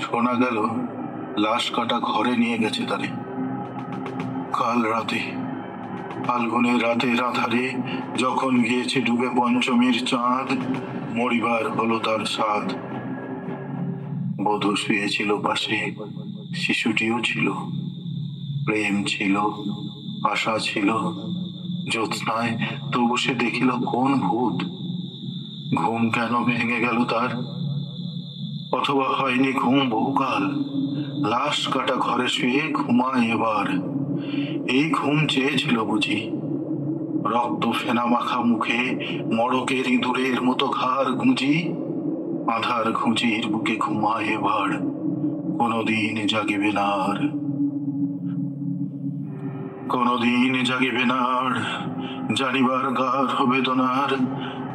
শোনা গেল লাশ কাটা ঘরে নিয়ে গেছে তারে। কাল রাতে, ফাল্গুনের রাতের আধারে যখন গিয়েছে ডুবে পঞ্চমীর চাঁদ, মরিবার হলো তার স্বাদ। বধূ শুয়েছিল পাশে, শিশুটিও ছিল। প্রেম ছিল, আশা ছিল, জ্যোৎস্নায় তবু সে দেখিল কোন ভূত। ঘুম কেন ভেঙে গেল তার? অথবা হয়নি ঘুম বহুকাল? লাশ কাটা ঘরে শুয়ে ঘুমায় এবার। এই ঘুম চেয়েছিল বুঝি? রক্ত ফেনা মাখা মুখে মড়কের ইঁদুরের মতো ঘাড় গুঁজি, আধার ঘুঁচির বুকে ঘুমায় এবার, কোনদিন জাগিবে না আর। কোনদিন জাগিবে না আর, জানিবার গাঢ় বেদনার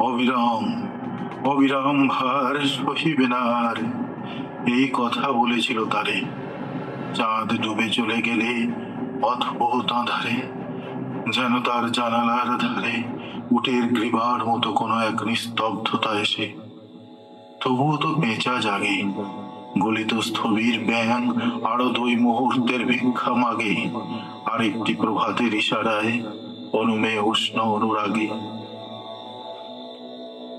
অবিরাম অবিরাম ভার সহিবে না আর। এই কথা বলেছিল তারে চাঁদ ডুবে চলে গেলে অদ্ভুত আঁধারে, যেন তার জানালার ধারে উটের গ্রীবার মতো কোনো এক নিস্তব্ধতা এসে। তবুও তো পেঁচা জাগে, গলিত স্থবির ব্যাং আরো 2 মুহূর্তের ভিক্ষা মাগে, আরেকটি প্রভাতের ইশারায় অনুমেয় উষ্ণ অনুরাগে।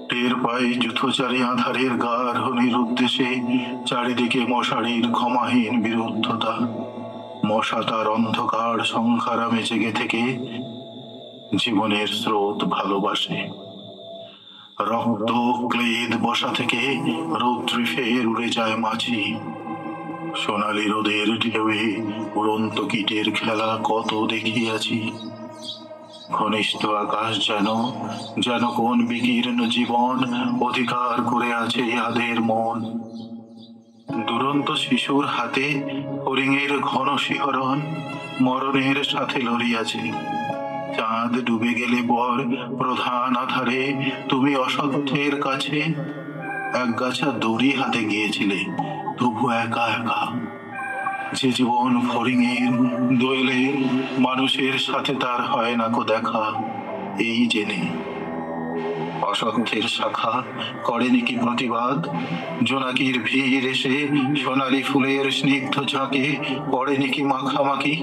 টের পাই যুথচারী আধারের গাঢ় নিরুদ্দেশে চারিদিকে মশারির ক্ষমাহীন বিরুদ্ধতা। মশা তার অন্ধকার সংখ্যারামে জেগে থেকে জীবনের স্রোত ভালোবাসে। রক্ত ক্লেদ বসা থেকে রৌদ্রে ফের উড়ে যায় মাছি। সোনালি রোদের ঢেউয়ে উড়ন্ত কীটের খেলা কত দেখিয়াছি। ঘনিষ্ঠ আকাশ যেন যেন কোন বিকীর্ণ জীবন অধিকার করে আছে ইহাদের মন। দুরন্ত শিশুর হাতে হরিণের ঘন শিহরণ মরণের সাথে লড়িয়াছে। চাঁদ ডুবে গেলে পর প্রধান আধারে তুমি অসত্যের কাছে একগাছা দড়ি হাতে গিয়েছিলে, তবু একা একা। যে জীবন ফড়িংয়ের দোয়েলের মানুষের সাথে তার হয় না কো দেখা, এই জেনে। অসত্যের শাখা করেনি কি প্রতিবাদ? জোনাকির ভিড় এসে সোনালি ফুলের স্নিগ্ধ ঝাঁকে করেনি কি মাখামাখি?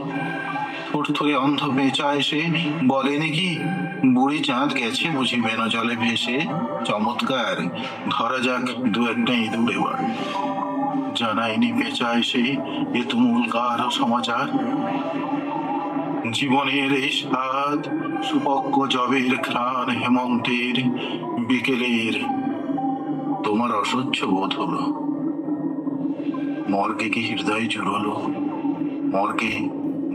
থরথরে অন্ধ পেঁচা এসে বলেনি কি বুড়ি চাঁদ গেছে বুঝি বেনো জলে ভেসে? চমৎকার, ধরা যাক 2-1টা ইঁদুর এবার। জানায়নি পেঁচা এসে এ তুমুল গাঢ় সমাচার। জীবনের এই স্বাদ সুপক্ক জবের ঘ্রাণ হেমন্তের বিকেলের তোমার অসহ্য বোধ হলো। মর্গে কি হৃদয় জুড়লো? মর্গে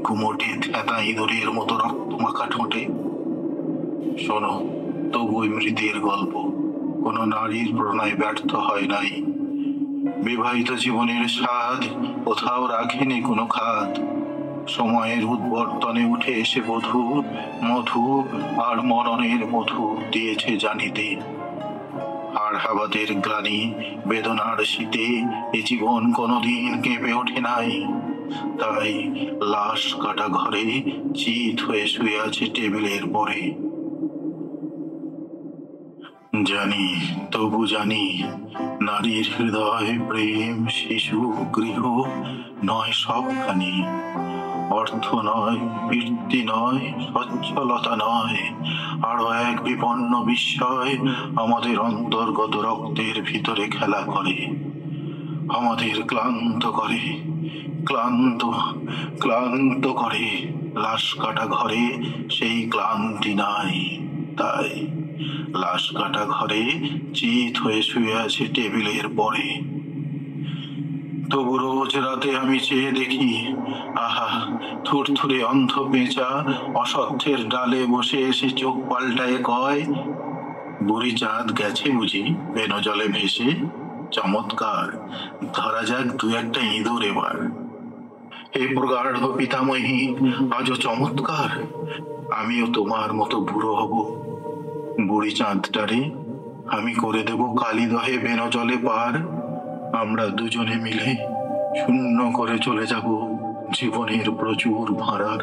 ঘুমোটে থ্যাতা ইঁদুরের মতো রক্ত মাখা ঠোঁটে। শোনো তবু মৃতের গল্প, কোনো নারীর প্রণয় ব্যর্থ হয় নাই। বিবাহিত জীবনের স্বাদ কোথাও রাখেনি কোনো খাদ। সময়ের উদ্বর্তনে উঠে এসে বধূ মধু আর মননের মধু দিয়েছে জানিতে। আর হাবাদের গ্লানি বেদনার শীতে এ জীবন কোনোদিন কেঁপে ওঠে নাই। তাই লাশ কাটা ঘরে চিত হয়ে শুয়ে আছে টেবিলের পরে। জানি, তবু জানি, নারীর হৃদয় প্রেম শিশু গৃহ নয় সবখানি। অর্থ নয়, বৃত্তি নয়, সচ্ছলতা নয়, আরো এক বিপন্ন বিস্ময় আমাদের অন্তর্গত রক্তের ভিতরে খেলা করে। আমাদের ক্লান্ত করে, ক্লান্ত ক্লান্ত করে। লাশ কাটা ঘরে সেই ক্লান্তি নাই। তাই লাশ কাটা ঘরে চিত হয়ে শুয়ে আছে টেবিলের পরে। তবু রোজ রাতে আমি চেয়ে দেখি, আহা, থুরথুরে অন্ধ পেঁচা অসত্যের ডালে বসে এসে চোখ পাল্টায় কয়, বুড়ি চাঁদ গেছে বুঝি বেনো জলে ভেসে? চমৎকার, ধরা যাক 2-1টা ইঁদুর এবার। হে প্রগাঢ় পিতামহী, আজও চমৎকার। আমিও তোমার মতো বুড়ো হব। বুড়ি চাঁদটারে আমি করে দেব কালিদহে বেনো জলে পার। আমরা দুজনে মিলে শূন্য করে চলে যাব জীবনের প্রচুর ভাড়ার।